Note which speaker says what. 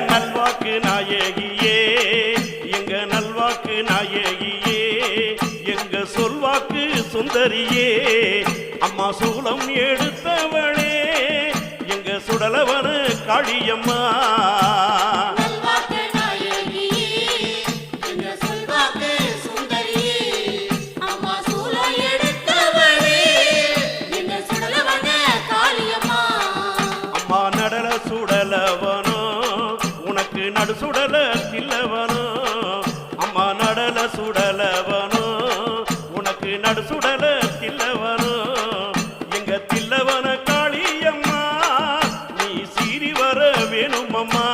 Speaker 1: நல்வாக்கு நாயகியே எங்க நல்வாக்கு நாயகியே எங்க சொல்வாக்கு சுந்தரியே அம்மா சூலம் எடுத்தவளே எங்க சுடலவன காளியம்மா சுடலவனோ உனக்கு நடு சுடல தில்லவனோ அம்மா நடல சுடலவனோ உனக்கு நடு சுடல தில்லவனோ எங்க தில்லவன காளியம்மா நீ சீறி வர வேணும் அம்மா